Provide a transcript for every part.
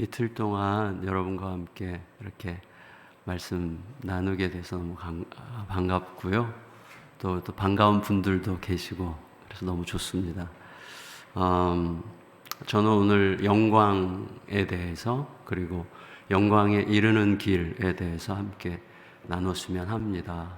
이틀 동안 여러분과 함께 이렇게 말씀 나누게 돼서 너무 반갑고요. 또 반가운 분들도 계시고 그래서 너무 좋습니다. 저는 오늘 영광에 대해서 그리고 영광에 이르는 길에 대해서 함께 나눴으면 합니다.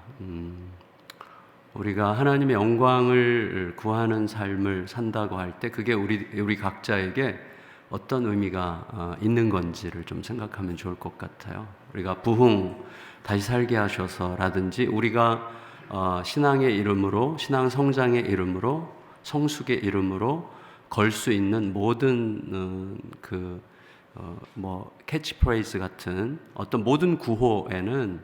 우리가 하나님의 영광을 구하는 삶을 산다고 할 때 그게 우리 각자에게 어떤 의미가 있는 건지를 좀 생각하면 좋을 것 같아요. 우리가 부흥, 다시 살게 하셔서라든지 우리가 신앙의 이름으로, 신앙 성장의 이름으로, 성숙의 이름으로 걸 수 있는 모든 캐치프레이즈 같은 어떤 모든 구호에는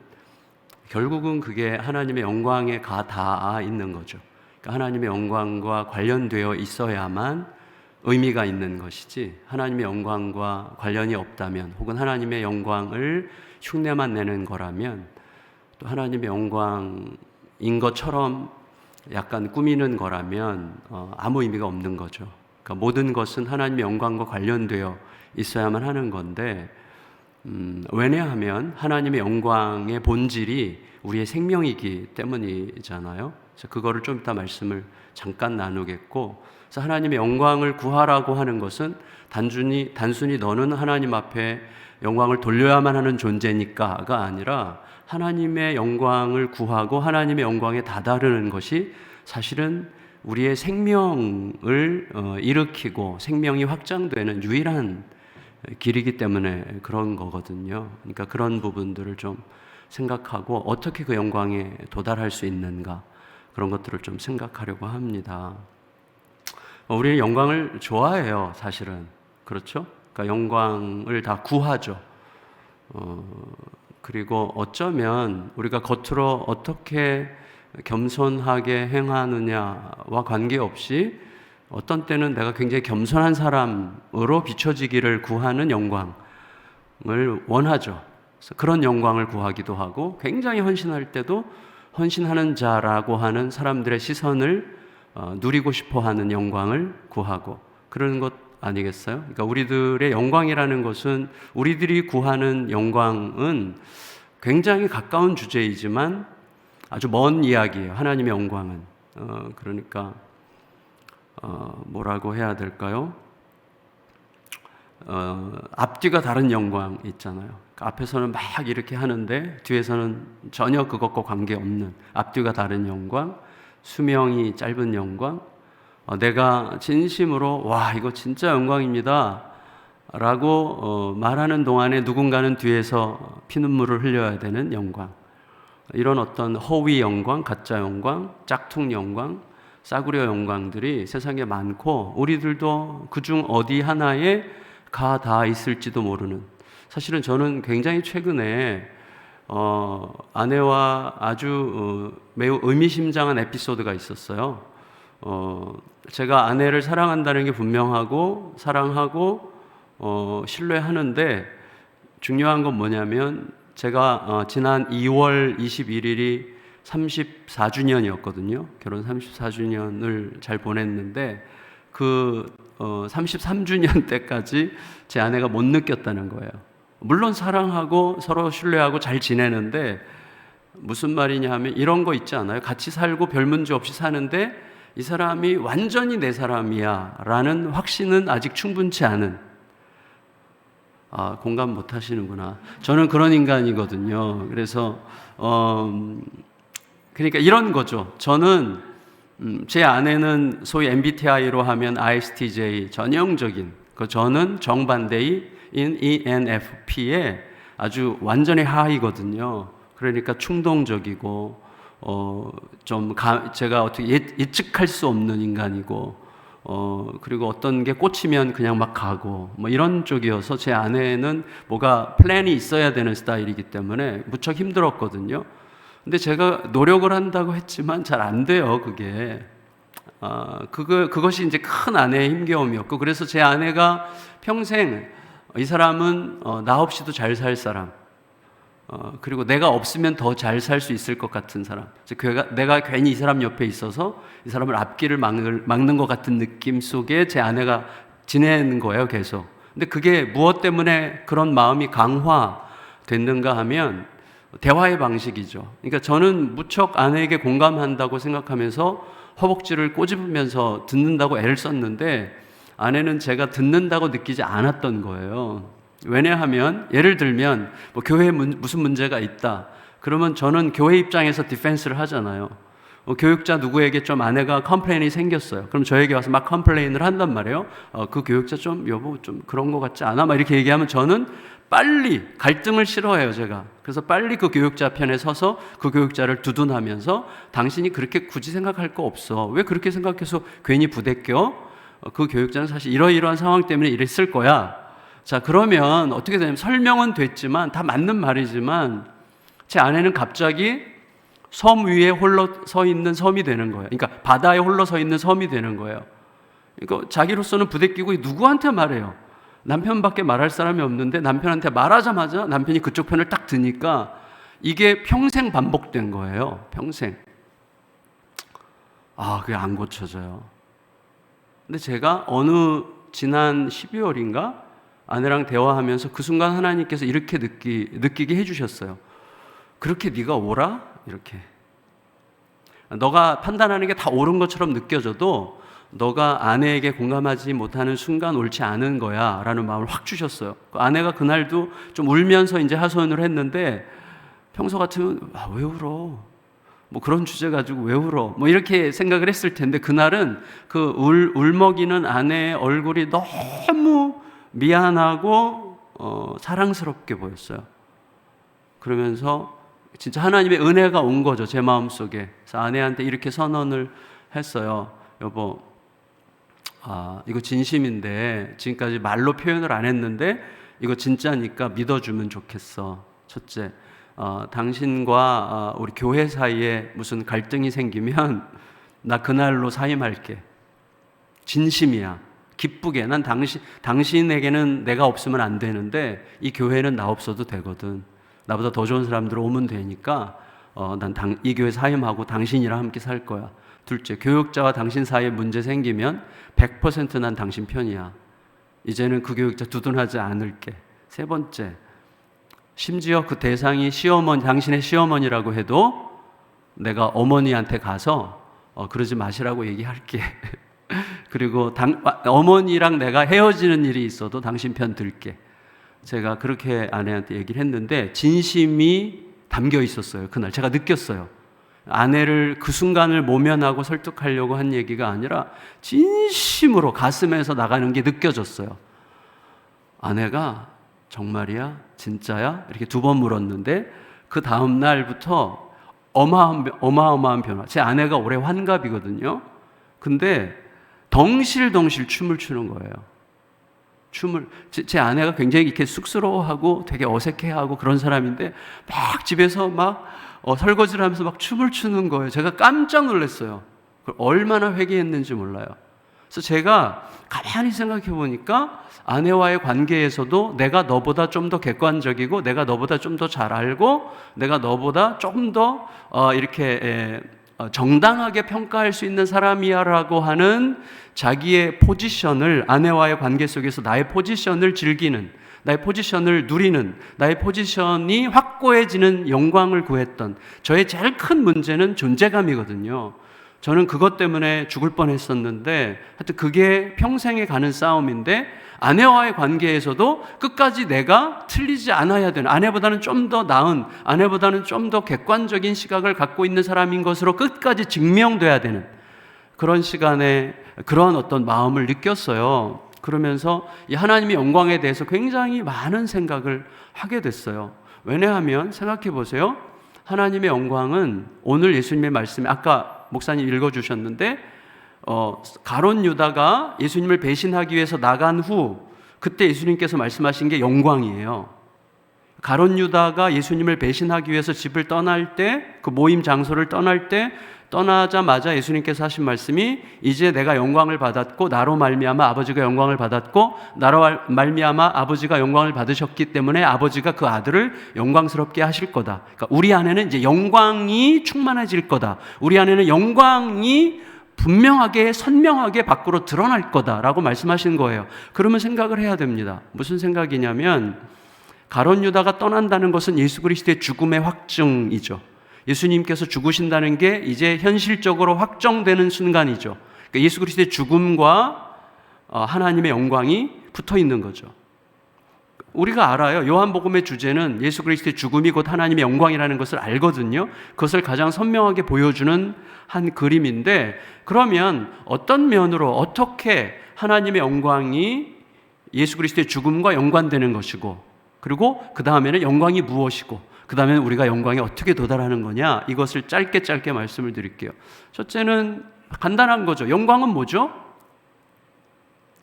결국은 그게 하나님의 영광에 닿아 있는 거죠. 그러니까 하나님의 영광과 관련되어 있어야만 의미가 있는 것이지, 하나님의 영광과 관련이 없다면 혹은 하나님의 영광을 흉내만 내는 거라면, 또 하나님의 영광인 것처럼 약간 꾸미는 거라면 아무 의미가 없는 거죠. 그러니까 모든 것은 하나님의 영광과 관련되어 있어야만 하는 건데, 왜냐하면 하나님의 영광의 본질이 우리의 생명이기 때문이잖아요. 그래서 그거를 좀 이따 말씀을 잠깐 나누겠고, 그래서 하나님의 영광을 구하라고 하는 것은 단순히 너는 하나님 앞에 영광을 돌려야만 하는 존재니까가 아니라 하나님의 영광을 구하고 하나님의 영광에 다다르는 것이 사실은 우리의 생명을 일으키고 생명이 확장되는 유일한 길이기 때문에 그런 거거든요. 그러니까 그런 부분들을 좀 생각하고 어떻게 그 영광에 도달할 수 있는가, 그런 것들을 좀 생각하려고 합니다. 우리는 영광을 좋아해요, 사실은. 그렇죠? 그러니까 영광을 다 구하죠. 그리고 어쩌면 우리가 겉으로 어떻게 겸손하게 행하느냐와 관계없이 어떤 때는 내가 굉장히 겸손한 사람으로 비춰지기를 구하는 영광을 원하죠. 그래서 그런 영광을 구하기도 하고, 굉장히 헌신할 때도 헌신하는 자라고 하는 사람들의 시선을 누리고 싶어하는 영광을 구하고, 그런 것 아니겠어요? 그러니까 우리들의 영광이라는 것은, 우리들이 구하는 영광은 굉장히 가까운 주제이지만 아주 먼 이야기예요. 하나님의 영광은 그러니까 뭐라고 해야 될까요? 앞뒤가 다른 영광 있잖아요. 그러니까 앞에서는 막 이렇게 하는데 뒤에서는 전혀 그것과 관계없는 앞뒤가 다른 영광, 수명이 짧은 영광, 내가 진심으로 와 이거 진짜 영광입니다 라고 말하는 동안에 누군가는 뒤에서 피눈물을 흘려야 되는 영광, 이런 어떤 허위 영광, 가짜 영광, 짝퉁 영광, 싸구려 영광들이 세상에 많고 우리들도 그중 어디 하나에 가 있을지도 모르는, 사실은 저는 굉장히 최근에 아내와 아주 매우 의미심장한 에피소드가 있었어요. 제가 아내를 사랑한다는 게 분명하고 사랑하고 신뢰하는데, 중요한 건 뭐냐면 제가 지난 2월 21일이 34주년이었거든요. 결혼 34주년을 잘 보냈는데 그 33주년 때까지 제 아내가 못 느꼈다는 거예요. 물론 사랑하고 서로 신뢰하고 잘 지내는데, 무슨 말이냐 하면 이런 거 있지 않아요? 같이 살고 별 문제 없이 사는데 이 사람이 완전히 내 사람이야 라는 확신은 아직 충분치 않은, 공감 못 하시는구나. 저는 그런 인간이거든요. 그래서 그러니까 이런 거죠. 저는 제 아내는 소위 MBTI로 하면 ISTJ 전형적인, 저는 정반대인 ENFP의 아주 완전히 하이거든요. 그러니까 충동적이고 제가 어떻게 예측할 수 없는 인간이고, 그리고 어떤 게 꽂히면 그냥 막 가고 뭐 이런 쪽이어서, 제 아내는 뭐가 플랜이 있어야 되는 스타일이기 때문에 무척 힘들었거든요. 근데 제가 노력을 한다고 했지만 잘 안 돼요, 그게. 그것이 이제 큰 아내의 힘겨움이었고, 그래서 제 아내가 평생 이 사람은 나 없이도 잘 살 사람, 그리고 내가 없으면 더 잘 살 수 있을 것 같은 사람, 내가 괜히 이 사람 옆에 있어서 이 사람을 앞길을 막는 것 같은 느낌 속에 제 아내가 지내는 거예요, 계속. 근데 그게 무엇 때문에 그런 마음이 강화됐는가 하면 대화의 방식이죠. 그러니까 저는 무척 아내에게 공감한다고 생각하면서 허벅지를 꼬집으면서 듣는다고 애를 썼는데 아내는 제가 듣는다고 느끼지 않았던 거예요. 왜냐하면 예를 들면 뭐 교회에 무슨 문제가 있다. 그러면 저는 교회 입장에서 디펜스를 하잖아요. 교육자 누구에게 좀 아내가 컴플레인이 생겼어요. 그럼 저에게 와서 막 컴플레인을 한단 말이에요. 그 교육자 좀 여보 좀 그런 것 같지 않아? 막 이렇게 얘기하면 저는 빨리 갈등을 싫어해요, 제가. 그래서 빨리 그 교육자 편에 서서 그 교육자를 두둔하면서 당신이 그렇게 굳이 생각할 거 없어. 왜 그렇게 생각해서 괜히 부대껴? 그 교육자는 사실 이러이러한 상황 때문에 이랬을 거야. 자, 그러면 어떻게 되냐면 설명은 됐지만 다 맞는 말이지만 제 아내는 갑자기 섬 위에 홀로 서 있는 섬이 되는 거예요. 그러니까 바다에 홀로 서 있는 섬이 되는 거예요. 그러니까 자기로서는 부대끼고 누구한테 말해요? 남편밖에 말할 사람이 없는데 남편한테 말하자마자 남편이 그쪽 편을 딱 드니까 이게 평생 반복된 거예요. 평생. 그게 안 고쳐져요. 근데 제가 어느 지난 12월인가 아내랑 대화하면서 그 순간 하나님께서 이렇게 느끼게 해주셨어요. 그렇게 네가 오라? 이렇게. 너가 판단하는 게 다 옳은 것처럼 느껴져도 너가 아내에게 공감하지 못하는 순간 옳지 않은 거야 라는 마음을 확 주셨어요. 아내가 그날도 좀 울면서 이제 하소연을 했는데 평소 같으면 왜 울어? 뭐 그런 주제 가지고 왜 울어? 뭐 이렇게 생각을 했을 텐데 그날은 그 울먹이는 아내의 얼굴이 너무 미안하고 사랑스럽게 보였어요. 그러면서 진짜 하나님의 은혜가 온 거죠, 제 마음속에. 그래서 아내한테 이렇게 선언을 했어요. 여보, 이거 진심인데 지금까지 말로 표현을 안 했는데 이거 진짜니까 믿어주면 좋겠어. 첫째, 당신과 우리 교회 사이에 무슨 갈등이 생기면 나 그날로 사임할게. 진심이야. 기쁘게. 난 당신에게는 내가 없으면 안 되는데 이 교회는 나 없어도 되거든. 나보다 더 좋은 사람들 오면 되니까 난 이 교회 사임하고 당신이랑 함께 살 거야. 둘째, 교육자와 당신 사이에 문제 생기면 100% 난 당신 편이야. 이제는 그 교육자 두둔하지 않을게. 세 번째, 심지어 그 대상이 당신의 시어머니라고 해도 내가 어머니한테 가서 그러지 마시라고 얘기할게. 그리고 어머니랑 내가 헤어지는 일이 있어도 당신 편 들게. 제가 그렇게 아내한테 얘기를 했는데 진심이 담겨 있었어요. 그날 제가 느꼈어요. 아내를 그 순간을 모면하고 설득하려고 한 얘기가 아니라 진심으로 가슴에서 나가는 게 느껴졌어요. 아내가 정말이야? 진짜야? 이렇게 2번 물었는데 그 다음 날부터 어마어마한 변화. 제 아내가 올해 환갑이거든요. 근데 덩실덩실 춤을 추는 거예요. 제 아내가 굉장히 이렇게 쑥스러워하고 되게 어색해하고 그런 사람인데 막 집에서 막 설거지를 하면서 막 춤을 추는 거예요. 제가 깜짝 놀랐어요. 얼마나 회개했는지 몰라요. 그래서 제가 가만히 생각해 보니까 아내와의 관계에서도 내가 너보다 좀 더 객관적이고 내가 너보다 좀 더 잘 알고 내가 너보다 좀 더 이렇게 정당하게 평가할 수 있는 사람이야라고 하는 자기의 포지션을 아내와의 관계 속에서 나의 포지션을 즐기는, 나의 포지션을 누리는, 나의 포지션이 확고해지는 영광을 구했던 저의 제일 큰 문제는 존재감이거든요. 저는 그것 때문에 죽을 뻔했었는데 하여튼 그게 평생에 가는 싸움인데 아내와의 관계에서도 끝까지 내가 틀리지 않아야 되는, 아내보다는 좀 더 나은, 아내보다는 좀 더 객관적인 시각을 갖고 있는 사람인 것으로 끝까지 증명돼야 되는 그런 시간에 그런 어떤 마음을 느꼈어요. 그러면서 이 하나님의 영광에 대해서 굉장히 많은 생각을 하게 됐어요. 왜냐하면 생각해 보세요. 하나님의 영광은 오늘 예수님의 말씀에 아까 목사님 읽어주셨는데 가룟 유다가 예수님을 배신하기 위해서 나간 후 그때 예수님께서 말씀하신 게 영광이에요. 가룟 유다가 예수님을 배신하기 위해서 집을 떠날 때, 그 모임 장소를 떠날 때 떠나자마자 예수님께서 하신 말씀이 이제 내가 영광을 받았고 나로 말미암아 아버지가 영광을 받았고 나로 말미암아 아버지가 영광을 받으셨기 때문에 아버지가 그 아들을 영광스럽게 하실 거다. 그러니까 우리 안에는 이제 영광이 충만해질 거다. 우리 안에는 영광이 분명하게 선명하게 밖으로 드러날 거다라고 말씀하신 거예요. 그러면 생각을 해야 됩니다. 무슨 생각이냐면 가룟 유다가 떠난다는 것은 예수 그리스도의 죽음의 확증이죠. 예수님께서 죽으신다는 게 이제 현실적으로 확정되는 순간이죠. 그러니까 예수 그리스도의 죽음과 하나님의 영광이 붙어 있는 거죠. 우리가 알아요. 요한복음의 주제는 예수 그리스도의 죽음이 곧 하나님의 영광이라는 것을 알거든요. 그것을 가장 선명하게 보여주는 한 그림인데, 그러면 어떤 면으로 어떻게 하나님의 영광이 예수 그리스도의 죽음과 연관되는 것이고, 그리고 그 다음에는 영광이 무엇이고, 그 다음에는 우리가 영광에 어떻게 도달하는 거냐, 이것을 짧게 말씀을 드릴게요. 첫째는 간단한 거죠. 영광은 뭐죠?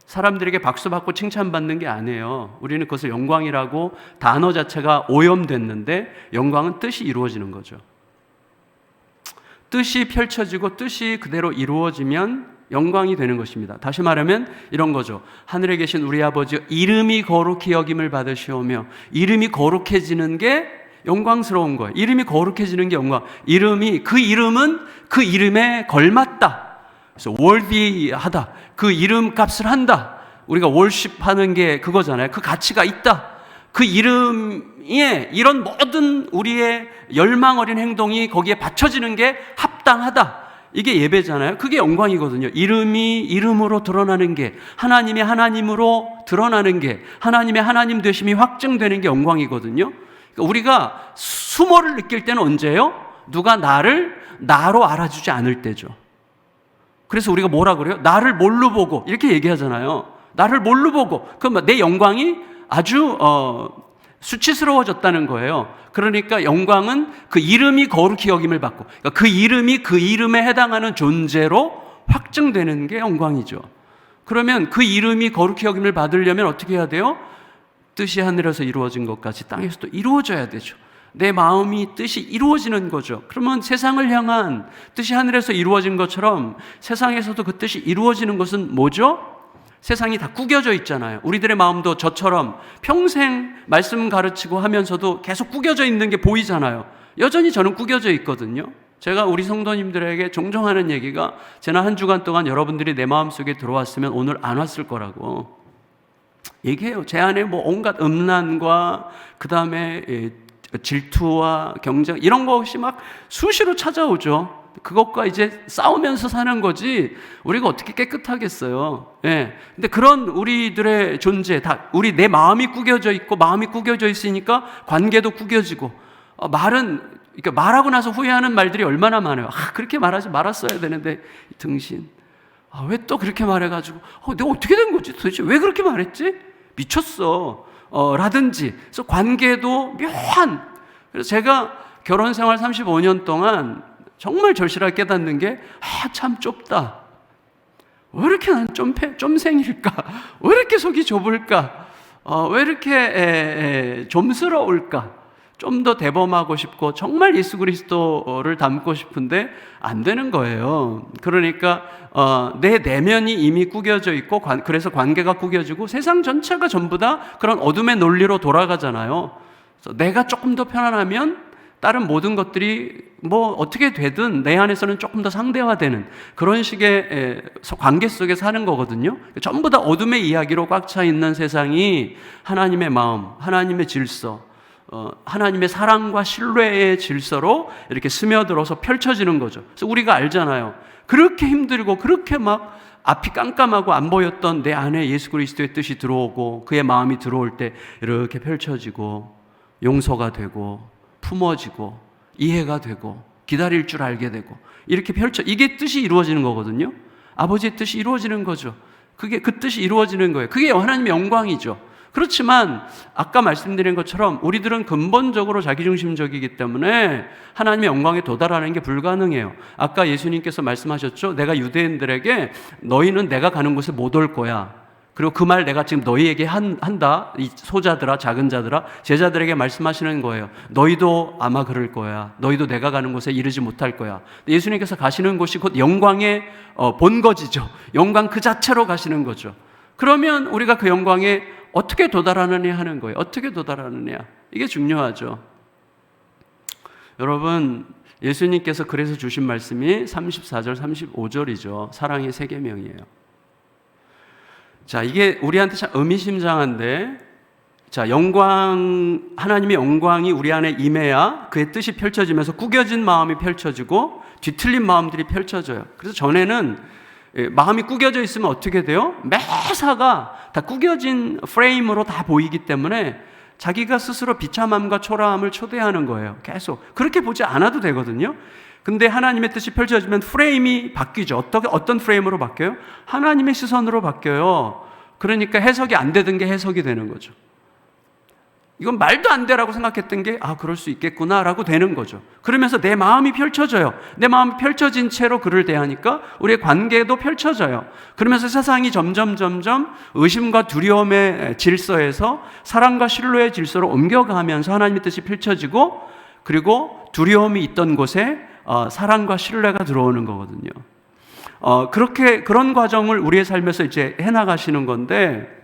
사람들에게 박수받고 칭찬받는 게 아니에요. 우리는 그것을 영광이라고 단어 자체가 오염됐는데, 영광은 뜻이 이루어지는 거죠. 뜻이 펼쳐지고 뜻이 그대로 이루어지면 영광이 되는 것입니다. 다시 말하면 이런 거죠. 하늘에 계신 우리 아버지 이름이 거룩히 여김을 받으시오며, 이름이 거룩해지는 게 영광스러운 거예요. 이름이 거룩해지는 게 영광. 그 이름은 그 이름에 걸맞다. 그래서 worthy하다. 그 이름 값을 한다. 우리가 worship하는 게 그거잖아요. 그 가치가 있다. 그 이름에 이런 모든 우리의 열망 어린 행동이 거기에 받쳐지는 게 합당하다. 이게 예배잖아요. 그게 영광이거든요. 이름이 이름으로 드러나는 게, 하나님이 하나님으로 드러나는 게, 하나님의 하나님 되심이 확증되는 게 영광이거든요. 그러니까 우리가 수모를 느낄 때는 언제예요? 누가 나를 나로 알아주지 않을 때죠. 그래서 우리가 뭐라 그래요? 나를 뭘로 보고, 이렇게 얘기하잖아요. 나를 뭘로 보고. 그럼 내 영광이 아주 수치스러워졌다는 거예요. 그러니까 영광은 그 이름이 거룩히 여김을 받고, 그러니까 그 이름이 그 이름에 해당하는 존재로 확증되는 게 영광이죠. 그러면 그 이름이 거룩히 여김을 받으려면 어떻게 해야 돼요? 뜻이 하늘에서 이루어진 것까지 땅에서도 이루어져야 되죠. 내 마음이 뜻이 이루어지는 거죠. 그러면 세상을 향한 뜻이 하늘에서 이루어진 것처럼 세상에서도 그 뜻이 이루어지는 것은 뭐죠? 세상이 다 구겨져 있잖아요. 우리들의 마음도 저처럼 평생 말씀 가르치고 하면서도 계속 구겨져 있는 게 보이잖아요. 여전히 저는 구겨져 있거든요. 제가 우리 성도님들에게 종종 하는 얘기가, 지난 한 주간 동안 여러분들이 내 마음속에 들어왔으면 오늘 안 왔을 거라고 얘기해요. 제 안에 뭐 온갖 음란과 그 다음에 질투와 경쟁, 이런 것이 막 수시로 찾아오죠. 그것과 이제 싸우면서 사는 거지 우리가 어떻게 깨끗하겠어요. 예. 근데 그런 우리들의 존재, 내 마음이 구겨져 있고, 마음이 구겨져 있으니까 관계도 구겨지고, 그러니까 말하고 나서 후회하는 말들이 얼마나 많아요. 그렇게 말하지 말았어야 되는데, 등신. 왜 또 그렇게 말해가지고, 내가 어떻게 된 거지? 도대체 왜 그렇게 말했지? 미쳤어. 라든지. 그래서 관계도 묘한. 그래서 제가 결혼 생활 35년 동안 정말 절실하게 깨닫는 게, 참 좁다. 왜 이렇게 난 쫌생일까? 왜 이렇게 속이 좁을까? 왜 이렇게 좀스러울까? 좀 더 대범하고 싶고, 정말 예수 그리스도를 닮고 싶은데 안 되는 거예요. 그러니까 내 내면이 이미 구겨져 있고, 그래서 관계가 구겨지고, 세상 전체가 전부 다 그런 어둠의 논리로 돌아가잖아요. 그래서 내가 조금 더 편안하면 다른 모든 것들이 뭐 어떻게 되든 내 안에서는 조금 더 상대화되는 그런 식의 관계 속에 사는 거거든요. 전부 다 어둠의 이야기로 꽉 차 있는 세상이 하나님의 마음, 하나님의 질서, 하나님의 사랑과 신뢰의 질서로 이렇게 스며들어서 펼쳐지는 거죠. 그래서 우리가 알잖아요. 그렇게 힘들고 그렇게 막 앞이 깜깜하고 안 보였던 내 안에 예수 그리스도의 뜻이 들어오고, 그의 마음이 들어올 때 이렇게 펼쳐지고, 용서가 되고, 품어지고, 이해가 되고, 기다릴 줄 알게 되고, 이렇게 이게 뜻이 이루어지는 거거든요. 아버지의 뜻이 이루어지는 거죠. 그 뜻이 이루어지는 거예요. 그게 하나님의 영광이죠. 그렇지만 아까 말씀드린 것처럼 우리들은 근본적으로 자기중심적이기 때문에 하나님의 영광에 도달하는 게 불가능해요. 아까 예수님께서 말씀하셨죠. 내가 유대인들에게 너희는 내가 가는 곳에 못 올 거야. 그리고 그 말 내가 지금 너희에게 한다. 이 소자들아, 작은 자들아, 제자들에게 말씀하시는 거예요. 너희도 아마 그럴 거야. 너희도 내가 가는 곳에 이르지 못할 거야. 예수님께서 가시는 곳이 곧 영광의 본거지죠. 영광 그 자체로 가시는 거죠. 그러면 우리가 그 영광에 어떻게 도달하느냐 하는 거예요. 어떻게 도달하느냐. 이게 중요하죠. 여러분, 예수님께서 그래서 주신 말씀이 34절, 35절이죠. 사랑의 세 계명이에요. 자, 이게 우리한테 참 의미심장한데, 자, 하나님의 영광이 우리 안에 임해야 그의 뜻이 펼쳐지면서 구겨진 마음이 펼쳐지고 뒤틀린 마음들이 펼쳐져요. 그래서 전에는 마음이 구겨져 있으면 어떻게 돼요? 매사가 다 구겨진 프레임으로 다 보이기 때문에 자기가 스스로 비참함과 초라함을 초대하는 거예요. 계속. 그렇게 보지 않아도 되거든요. 근데 하나님의 뜻이 펼쳐지면 프레임이 바뀌죠. 어떤 프레임으로 바뀌어요? 하나님의 시선으로 바뀌어요. 그러니까 해석이 안 되던 게 해석이 되는 거죠. 이건 말도 안 되라고 생각했던 게 그럴 수 있겠구나라고 되는 거죠. 그러면서 내 마음이 펼쳐져요. 내 마음이 펼쳐진 채로 그를 대하니까 우리의 관계도 펼쳐져요. 그러면서 세상이 점점 의심과 두려움의 질서에서 사랑과 신뢰의 질서로 옮겨가면서 하나님의 뜻이 펼쳐지고, 그리고 두려움이 있던 곳에 사랑과 신뢰가 들어오는 거거든요. 그런 과정을 우리의 삶에서 이제 해나가시는 건데,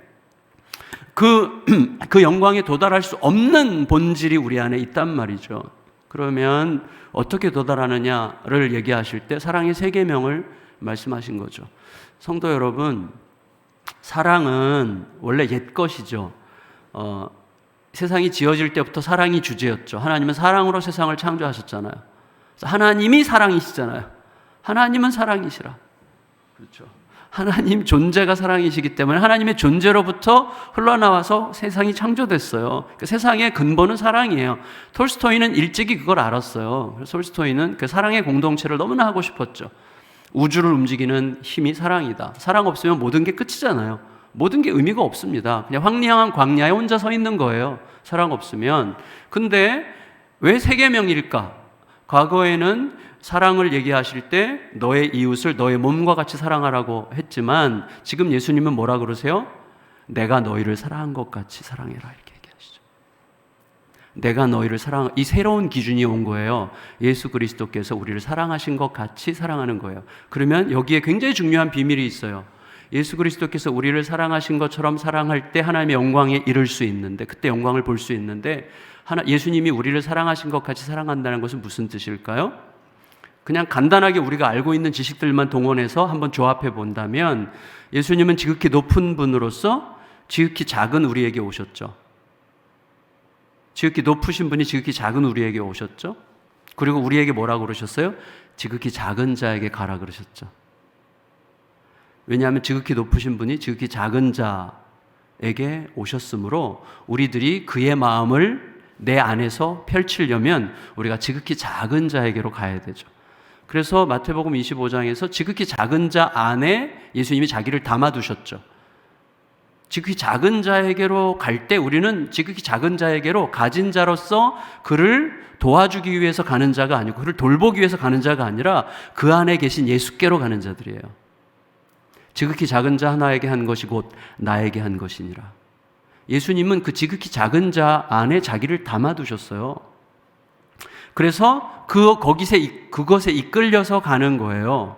그 영광에 도달할 수 없는 본질이 우리 안에 있단 말이죠. 그러면 어떻게 도달하느냐를 얘기하실 때 사랑의 세 계명을 말씀하신 거죠. 성도 여러분, 사랑은 원래 옛 것이죠. 세상이 지어질 때부터 사랑이 주제였죠. 하나님은 사랑으로 세상을 창조하셨잖아요. 하나님이 사랑이시잖아요. 하나님은 사랑이시라. 그렇죠. 하나님 존재가 사랑이시기 때문에 하나님의 존재로부터 흘러나와서 세상이 창조됐어요. 그 세상의 근본은 사랑이에요. 톨스토이는 일찍이 그걸 알았어요. 그래서 톨스토이는 그 사랑의 공동체를 너무나 하고 싶었죠. 우주를 움직이는 힘이 사랑이다. 사랑 없으면 모든 게 끝이잖아요. 모든 게 의미가 없습니다. 그냥 황량한 광야에 혼자 서 있는 거예요. 사랑 없으면. 근데 왜 세 계명일까? 과거에는 사랑을 얘기하실 때 너의 이웃을 너의 몸과 같이 사랑하라고 했지만, 지금 예수님은 뭐라 그러세요? 내가 너희를 사랑한 것 같이 사랑해라, 이렇게 얘기하시죠. 내가 너희를 이 새로운 기준이 온 거예요. 예수 그리스도께서 우리를 사랑하신 것 같이 사랑하는 거예요. 그러면 여기에 굉장히 중요한 비밀이 있어요. 예수 그리스도께서 우리를 사랑하신 것처럼 사랑할 때 하나님의 영광에 이를 수 있는데, 그때 영광을 볼 수 있는데, 예수님이 우리를 사랑하신 것 같이 사랑한다는 것은 무슨 뜻일까요? 그냥 간단하게 우리가 알고 있는 지식들만 동원해서 한번 조합해 본다면, 예수님은 지극히 높은 분으로서 지극히 작은 우리에게 오셨죠. 지극히 높으신 분이 지극히 작은 우리에게 오셨죠. 그리고 우리에게 뭐라고 그러셨어요? 지극히 작은 자에게 가라 그러셨죠. 왜냐하면 지극히 높으신 분이 지극히 작은 자에게 오셨으므로 우리들이 그의 마음을 내 안에서 펼치려면 우리가 지극히 작은 자에게로 가야 되죠. 그래서 마태복음 25장에서 지극히 작은 자 안에 예수님이 자기를 담아두셨죠. 지극히 작은 자에게로 갈 때 우리는 지극히 작은 자에게로 가진 자로서 그를 도와주기 위해서 가는 자가 아니고, 그를 돌보기 위해서 가는 자가 아니라 그 안에 계신 예수께로 가는 자들이에요. 지극히 작은 자 하나에게 한 것이 곧 나에게 한 것이니라. 예수님은 그 지극히 작은 자 안에 자기를 담아두셨어요. 그래서 그것에 이끌려서 가는 거예요.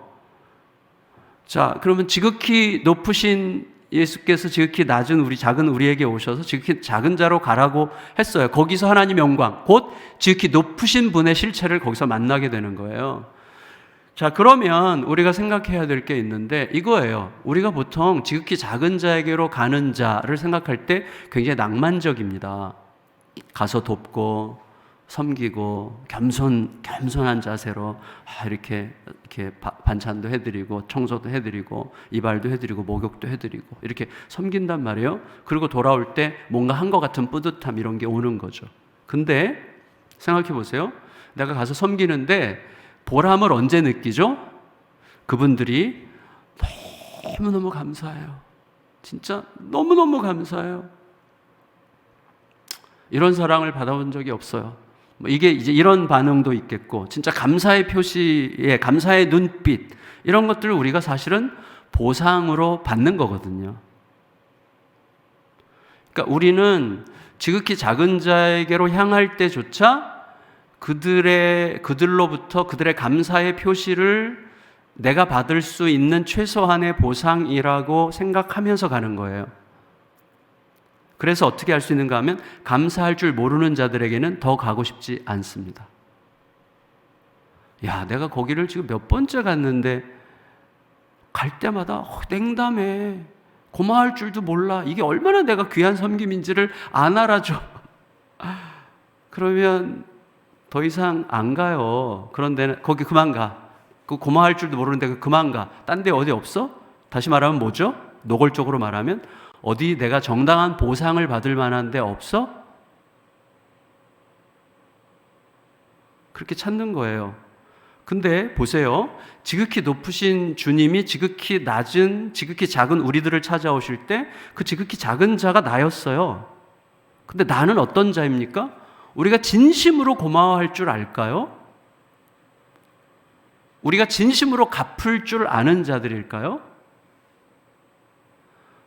자, 그러면 지극히 높으신 예수께서 지극히 낮은 작은 우리에게 오셔서 지극히 작은 자로 가라고 했어요. 거기서 하나님의 영광, 곧 지극히 높으신 분의 실체를 거기서 만나게 되는 거예요. 자, 그러면 우리가 생각해야 될 게 있는데 이거예요. 우리가 보통 지극히 작은 자에게로 가는 자를 생각할 때 굉장히 낭만적입니다. 가서 돕고 섬기고 겸손한 자세로 이렇게 반찬도 해드리고 청소도 해드리고 이발도 해드리고 목욕도 해드리고 이렇게 섬긴단 말이에요. 그리고 돌아올 때 뭔가 한 것 같은 뿌듯함, 이런 게 오는 거죠. 근데 생각해 보세요. 내가 가서 섬기는데 보람을 언제 느끼죠? 그분들이 너무너무 감사해요. 진짜 너무너무 감사해요. 이런 사랑을 받아본 적이 없어요. 이게 이제 이런 반응도 있겠고, 진짜 감사의 표시에 감사의 눈빛, 이런 것들을 우리가 사실은 보상으로 받는 거거든요. 그러니까 우리는 지극히 작은 자에게로 향할 때조차 그들로부터 그들의 감사의 표시를 내가 받을 수 있는 최소한의 보상이라고 생각하면서 가는 거예요. 그래서 어떻게 할 수 있는가 하면, 감사할 줄 모르는 자들에게는 더 가고 싶지 않습니다. 야, 내가 거기를 지금 몇 번째 갔는데 갈 때마다 냉담해. 고마워할 줄도 몰라. 이게 얼마나 내가 귀한 섬김인지를 안 알아줘. 그러면 더 이상 안 가요. 그런데 거기 그만 가. 그 고마워할 줄도 모르는데 그만 가. 딴 데 어디 없어? 다시 말하면 뭐죠? 노골적으로 말하면 어디 내가 정당한 보상을 받을 만한 데 없어? 그렇게 찾는 거예요. 근데 보세요. 지극히 높으신 주님이 지극히 낮은, 지극히 작은 우리들을 찾아오실 때 그 지극히 작은 자가 나였어요. 근데 나는 어떤 자입니까? 우리가 진심으로 고마워할 줄 알까요? 우리가 진심으로 갚을 줄 아는 자들일까요?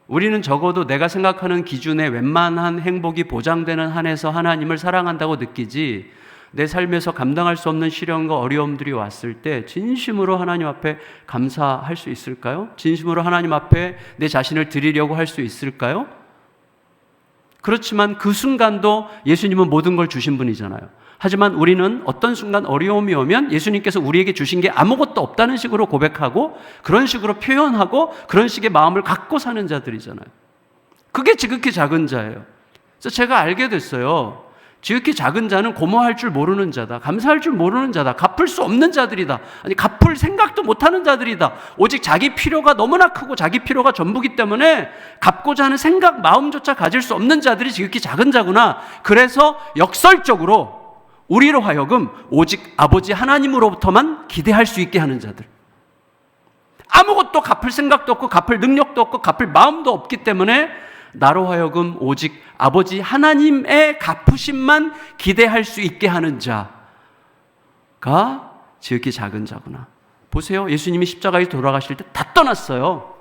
우리는 적어도 내가 생각하는 기준에 웬만한 행복이 보장되는 한에서 하나님을 사랑한다고 느끼지, 내 삶에서 감당할 수 없는 시련과 어려움들이 왔을 때 진심으로 하나님 앞에 감사할 수 있을까요? 진심으로 하나님 앞에 내 자신을 드리려고 할 수 있을까요? 그렇지만 그 순간도 예수님은 모든 걸 주신 분이잖아요. 하지만 우리는 어떤 순간 어려움이 오면 예수님께서 우리에게 주신 게 아무것도 없다는 식으로 고백하고 그런 식으로 표현하고 그런 식의 마음을 갖고 사는 자들이잖아요. 그게 지극히 작은 자예요. 그래서 제가 알게 됐어요. 지극히 작은 자는 고마워할 줄 모르는 자다. 감사할 줄 모르는 자다. 갚을 수 없는 자들이다. 아니, 갚을 생각도 못하는 자들이다. 오직 자기 필요가 너무나 크고 자기 필요가 전부기 때문에 갚고자 하는 생각, 마음조차 가질 수 없는 자들이 지극히 작은 자구나. 그래서 역설적으로 우리로 하여금 오직 아버지 하나님으로부터만 기대할 수 있게 하는 자들. 아무것도 갚을 생각도 없고 갚을 능력도 없고 갚을 마음도 없기 때문에 나로 하여금 오직 아버지 하나님의 갚으심만 기대할 수 있게 하는 자가 지극히 작은 자구나. 보세요. 예수님이 십자가에 돌아가실 때 다 떠났어요.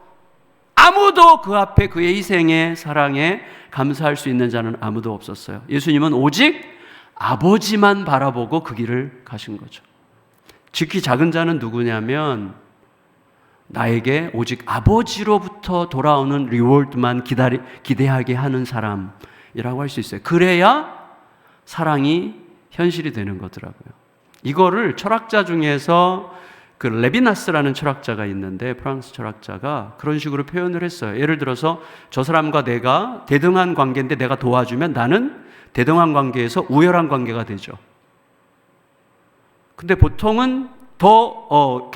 아무도 그 앞에 그의 희생에 사랑에 감사할 수 있는 자는 아무도 없었어요. 예수님은 오직 아버지만 바라보고 그 길을 가신 거죠. 지극히 작은 자는 누구냐면 나에게 오직 아버지로부터 돌아오는 리워드만 기대하게 하는 사람이라고 할 수 있어요. 그래야 사랑이 현실이 되는 거더라고요. 이거를 철학자 중에서 그 레비나스라는 철학자가 있는데, 프랑스 철학자가 그런 식으로 표현을 했어요. 예를 들어서 저 사람과 내가 대등한 관계인데 내가 도와주면 나는 대등한 관계에서 우열한 관계가 되죠. 근데 보통은 더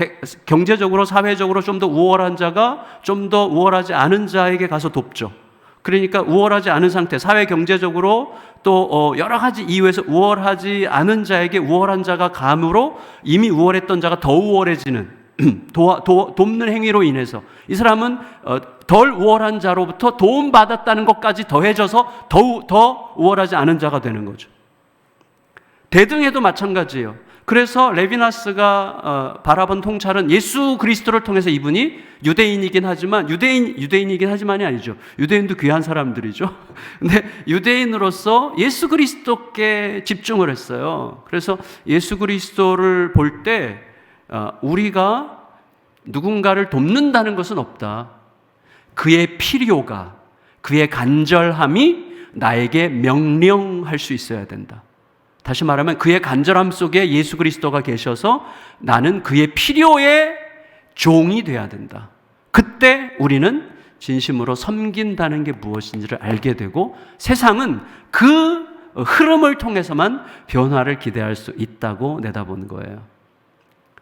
경제적으로 사회적으로 좀 더 우월한 자가 좀 더 우월하지 않은 자에게 가서 돕죠. 그러니까 우월하지 않은 상태, 사회 경제적으로 또 여러 가지 이유에서 우월하지 않은 자에게 우월한 자가 감으로 이미 우월했던 자가 더 우월해지는 돕는 행위로 인해서 이 사람은 덜 우월한 자로부터 도움받았다는 것까지 더해져서 더 우월하지 않은 자가 되는 거죠. 대등해도 마찬가지예요. 그래서 레비나스가 바라본 통찰은 예수 그리스도를 통해서 이분이 유대인이긴 하지만 유대인이긴 하지만이 아니죠. 유대인도 귀한 사람들이죠. 근데 유대인으로서 예수 그리스도께 집중을 했어요. 그래서 예수 그리스도를 볼 때 우리가 누군가를 돕는다는 것은 없다. 그의 필요가, 그의 간절함이 나에게 명령할 수 있어야 된다. 다시 말하면 그의 간절함 속에 예수 그리스도가 계셔서 나는 그의 필요의 종이 돼야 된다. 그때 우리는 진심으로 섬긴다는 게 무엇인지를 알게 되고 세상은 그 흐름을 통해서만 변화를 기대할 수 있다고 내다보는 거예요.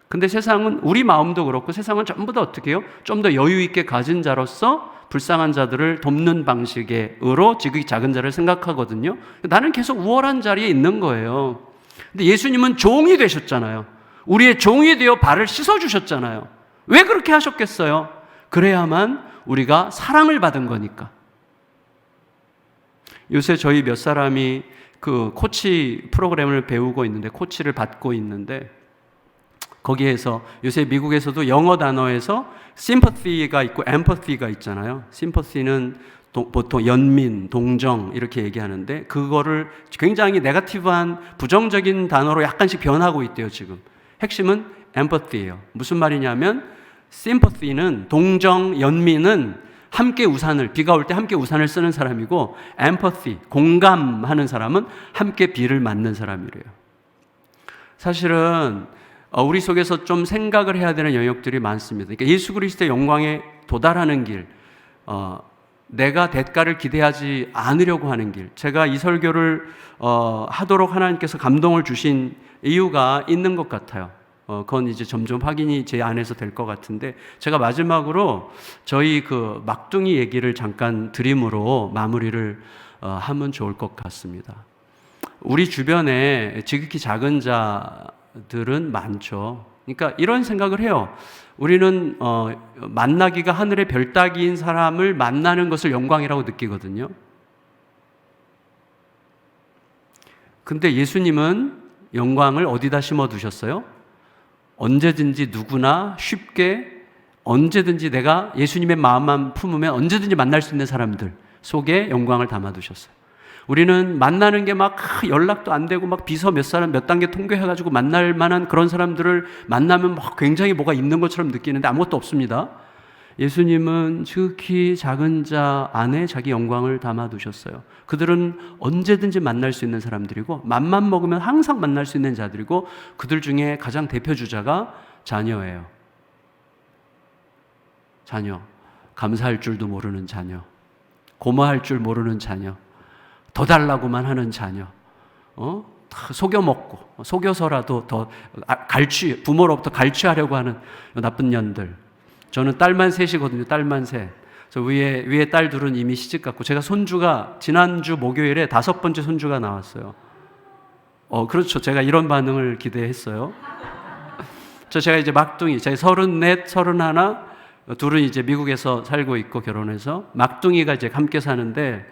근데 세상은 우리 마음도 그렇고 세상은 전부 다 어떻게 해요? 좀 더 여유 있게 가진 자로서 불쌍한 자들을 돕는 방식으로 지극히 작은 자를 생각하거든요. 나는 계속 우월한 자리에 있는 거예요. 근데 예수님은 종이 되셨잖아요. 우리의 종이 되어 발을 씻어주셨잖아요. 왜 그렇게 하셨겠어요? 그래야만 우리가 사랑을 받은 거니까. 요새 저희 몇 사람이 그 코치 프로그램을 배우고 있는데, 코치를 받고 있는데, 거기에서 요새 미국에서도 영어 단어에서 sympathy가 있고 empathy가 있잖아요. sympathy는 보통 연민, 동정 이렇게 얘기하는데 그거를 굉장히 네거티브한 부정적인 단어로 약간씩 변하고 있대요, 지금. 핵심은 empathy예요. 무슨 말이냐면 sympathy는 동정, 연민은 함께 우산을, 비가 올 때 함께 우산을 쓰는 사람이고 empathy, 공감하는 사람은 함께 비를 맞는 사람이래요. 사실은 우리 속에서 좀 생각을 해야 되는 영역들이 많습니다. 그러니까 예수 그리스도의 영광에 도달하는 길, 내가 대가를 기대하지 않으려고 하는 길. 제가 이 설교를 하도록 하나님께서 감동을 주신 이유가 있는 것 같아요. 그건 이제 점점 확인이 제 안에서 될 것 같은데, 제가 마지막으로 저희 그 막둥이 얘기를 잠깐 드림으로 마무리를 하면 좋을 것 같습니다. 우리 주변에 지극히 작은 자들은 많죠. 그러니까 이런 생각을 해요. 우리는 만나기가 하늘의 별 따기인 사람을 만나는 것을 영광이라고 느끼거든요. 근데 예수님은 영광을 어디다 심어 두셨어요? 언제든지 누구나 쉽게 언제든지 내가 예수님의 마음만 품으면 언제든지 만날 수 있는 사람들 속에 영광을 담아 두셨어요. 우리는 만나는 게 막 연락도 안 되고 막 비서 몇 사람 몇 단계 통과해가지고 만날 만한 그런 사람들을 만나면 막 굉장히 뭐가 있는 것처럼 느끼는데 아무것도 없습니다. 예수님은 지극히 작은 자 안에 자기 영광을 담아 두셨어요. 그들은 언제든지 만날 수 있는 사람들이고 맘만 먹으면 항상 만날 수 있는 자들이고 그들 중에 가장 대표 주자가 자녀예요. 자녀. 감사할 줄도 모르는 자녀. 고마워할 줄 모르는 자녀. 더 달라고만 하는 자녀. 속여먹고 속여서라도 더 부모로부터 갈취하려고 하는 나쁜 년들. 저는 딸만 셋이거든요. 딸만 셋. 저 위에 딸 둘은 이미 시집 갔고, 제가 손주가 지난주 목요일에 5번째 손주가 나왔어요. 그렇죠. 제가 이런 반응을 기대했어요. 제가 이제 막둥이, 제가 34, 31, 둘은 이제 미국에서 살고 있고 결혼해서 막둥이가 이제 함께 사는데,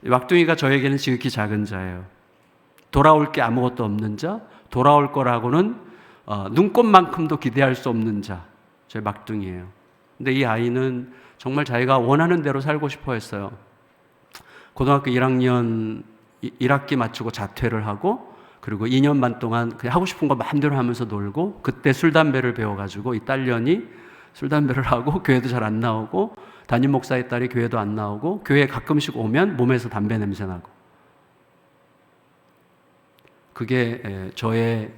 막둥이가 저에게는 지극히 작은 자예요. 돌아올 게 아무것도 없는 자, 돌아올 거라고는 눈꽃만큼도 기대할 수 없는 자. 제 막둥이에요. 근데 이 아이는 정말 자기가 원하는 대로 살고 싶어 했어요. 고등학교 1학년 1학기 마치고 자퇴를 하고, 그리고 2년 반 동안 그냥 하고 싶은 거 마음대로 하면서 놀고, 그때 술, 담배를 배워가지고 이 딸년이 술, 담배를 하고 교회도 잘 안 나오고, 담임 목사의 딸이 교회도 안 나오고, 교회 가끔씩 오면 몸에서 담배 냄새 나고. 그게 저의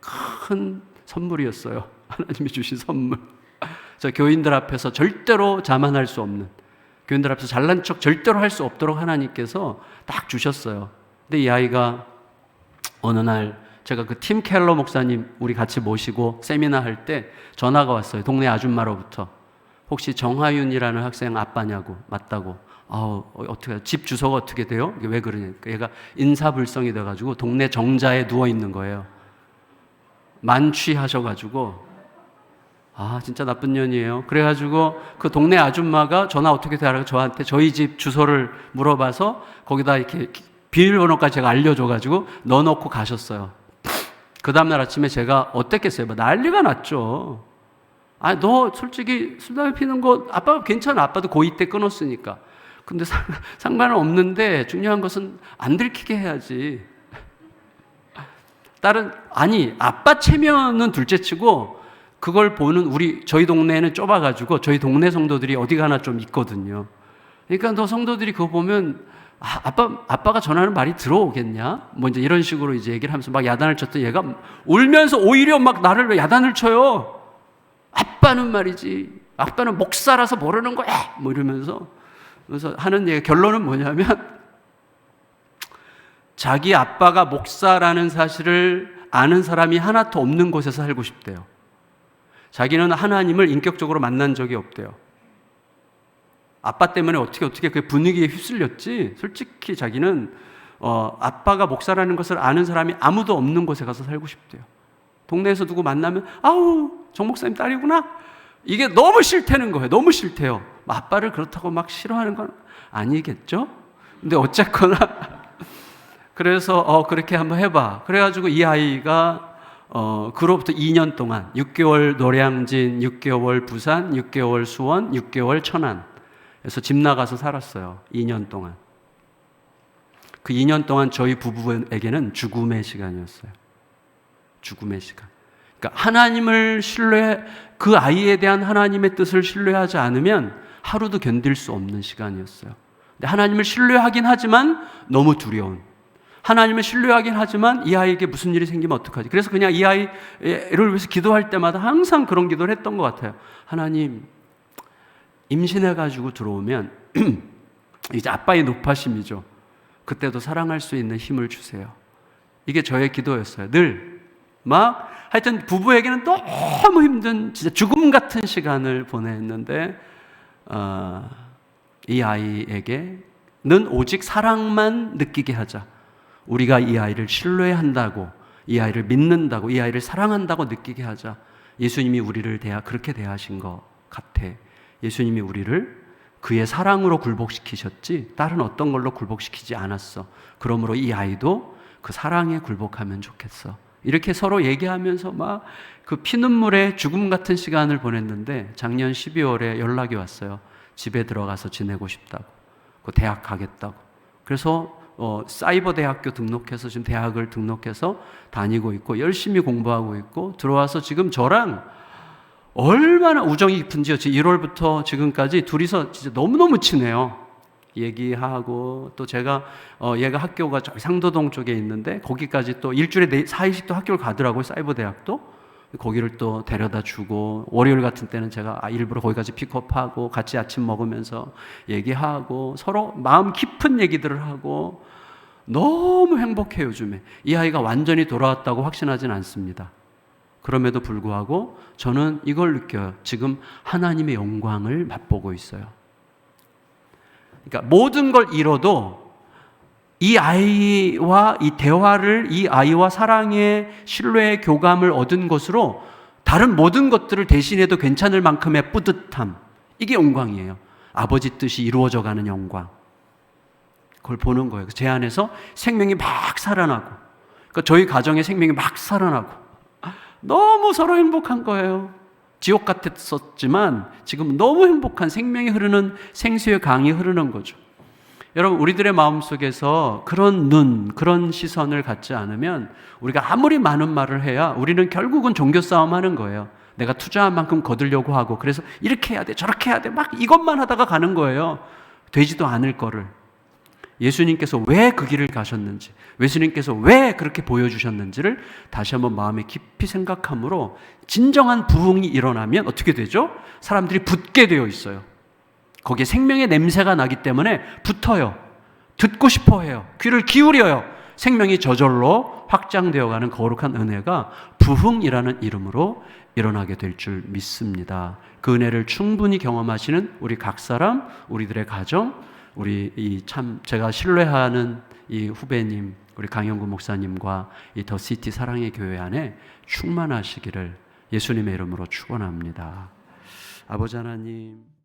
큰 선물이었어요. 하나님이 주신 선물. 저 교인들 앞에서 절대로 자만할 수 없는, 교인들 앞에서 잘난 척 절대로 할 수 없도록 하나님께서 딱 주셨어요. 근데 이 아이가 어느 날 제가 그 팀 켈러 목사님 우리 같이 모시고 세미나 할 때 전화가 왔어요. 동네 아줌마로부터. 혹시 정하윤이라는 학생 아빠냐고. 맞다고. 어떻게, 집 주소가 어떻게 돼요? 왜 그러냐니까. 얘가 인사불성이 돼가지고 동네 정자에 누워있는 거예요. 만취하셔가지고. 진짜 나쁜 년이에요. 그래가지고 그 동네 아줌마가 전화 어떻게 되라고 저한테 저희 집 주소를 물어봐서 거기다 이렇게 비밀번호까지 제가 알려줘가지고 넣어놓고 가셨어요. 그 다음날 아침에 제가 어땠겠어요? 난리가 났죠. 너 솔직히 술, 담배 피는 거 아빠가 괜찮아. 아빠도 고2 때 끊었으니까. 근데 상관은 없는데 중요한 것은 안 들키게 해야지. 딸은 아빠 체면은 둘째치고 그걸 보는 저희 동네는 좁아가지고 저희 동네 성도들이 어디 가나 좀 있거든요. 그러니까 너 성도들이 그거 보면 아빠가 전하는 말이 들어오겠냐? 이제 이런 식으로 이제 얘기를 하면서 막 야단을 쳤더니 얘가 울면서 오히려 막 나를 야단을 쳐요. 아빠는 말이지. 아빠는 목사라서 모르는 거야. 이러면서. 그래서 하는 얘기, 결론은 뭐냐면 자기 아빠가 목사라는 사실을 아는 사람이 하나도 없는 곳에서 살고 싶대요. 자기는 하나님을 인격적으로 만난 적이 없대요. 아빠 때문에 어떻게 그 분위기에 휩쓸렸지, 솔직히 자기는 아빠가 목사라는 것을 아는 사람이 아무도 없는 곳에 가서 살고 싶대요. 동네에서 누구 만나면 정 목사님 딸이구나. 이게 너무 싫다는 거예요. 너무 싫대요. 아빠를 그렇다고 막 싫어하는 건 아니겠죠? 근데 어쨌거나 그래서 그렇게 한번 해봐. 그래가지고 이 아이가 그로부터 2년 동안 6개월 노량진, 6개월 부산, 6개월 수원, 6개월 천안에서 집 나가서 살았어요. 2년 동안. 그 2년 동안 저희 부부에게는 죽음의 시간이었어요. 죽음의 시간. 그러니까 하나님을 그 아이에 대한 하나님의 뜻을 신뢰하지 않으면 하루도 견딜 수 없는 시간이었어요. 근데 하나님을 신뢰하긴 하지만 너무 두려운, 하나님을 신뢰하긴 하지만 이 아이에게 무슨 일이 생기면 어떡하지? 그래서 그냥 이 아이를 위해서 기도할 때마다 항상 그런 기도를 했던 것 같아요. 하나님, 임신해가지고 들어오면 이제 아빠의 노파심이죠. 그때도 사랑할 수 있는 힘을 주세요. 이게 저의 기도였어요. 늘 하여튼 부부에게는 너무 힘든 진짜 죽음 같은 시간을 보냈는데 이 아이에게는 오직 사랑만 느끼게 하자. 우리가 이 아이를 신뢰한다고, 이 아이를 믿는다고, 이 아이를 사랑한다고 느끼게 하자. 예수님이 우리를 그렇게 대하신 것 같아. 예수님이 우리를 그의 사랑으로 굴복시키셨지 다른 어떤 걸로 굴복시키지 않았어. 그러므로 이 아이도 그 사랑에 굴복하면 좋겠어. 이렇게 서로 얘기하면서 막 그 피눈물의 죽음 같은 시간을 보냈는데 작년 12월에 연락이 왔어요. 집에 들어가서 지내고 싶다고. 그 대학 가겠다고. 그래서 사이버 대학교 등록해서 지금 대학을 등록해서 다니고 있고 열심히 공부하고 있고 들어와서 지금 저랑 얼마나 우정이 깊은지요. 1월부터 지금까지 둘이서 진짜 너무너무 친해요. 얘기하고 또 제가 얘가 학교가 저기 상도동 쪽에 있는데 거기까지 또 일주일에 4일씩 또 학교를 가더라고요. 사이버 대학도. 거기를 또 데려다 주고 월요일 같은 때는 제가 일부러 거기까지 픽업하고 같이 아침 먹으면서 얘기하고 서로 마음 깊은 얘기들을 하고 너무 행복해요. 요즘에 이 아이가 완전히 돌아왔다고 확신하진 않습니다. 그럼에도 불구하고 저는 이걸 느껴요. 지금 하나님의 영광을 맛보고 있어요. 그러니까 모든 걸 잃어도 이 아이와 이 대화를, 이 아이와 사랑의 신뢰의 교감을 얻은 것으로 다른 모든 것들을 대신해도 괜찮을 만큼의 뿌듯함, 이게 영광이에요. 아버지 뜻이 이루어져 가는 영광. 그걸 보는 거예요. 제 안에서 생명이 막 살아나고, 그러니까 저희 가정의 생명이 막 살아나고 너무 서로 행복한 거예요. 지옥 같았었지만 지금 너무 행복한 생명이 흐르는 생수의 강이 흐르는 거죠. 여러분, 우리들의 마음속에서 그런 그런 시선을 갖지 않으면 우리가 아무리 많은 말을 해야 우리는 결국은 종교 싸움 하는 거예요. 내가 투자한 만큼 거두려고 하고 그래서 이렇게 해야 돼, 저렇게 해야 돼, 막 이것만 하다가 가는 거예요. 되지도 않을 거를. 예수님께서 왜 그 길을 가셨는지, 예수님께서 왜 그렇게 보여주셨는지를 다시 한번 마음에 깊이 생각함으로 진정한 부흥이 일어나면 어떻게 되죠? 사람들이 붙게 되어 있어요. 거기에 생명의 냄새가 나기 때문에 붙어요. 듣고 싶어 해요. 귀를 기울여요. 생명이 저절로 확장되어가는 거룩한 은혜가 부흥이라는 이름으로 일어나게 될 줄 믿습니다. 그 은혜를 충분히 경험하시는 우리 각 사람, 우리들의 가정, 우리 제가 신뢰하는 이 후배님, 우리 강영구 목사님과 이 더 시티 사랑의 교회 안에 충만하시기를 예수님의 이름으로 축원합니다. 아버지 하나님.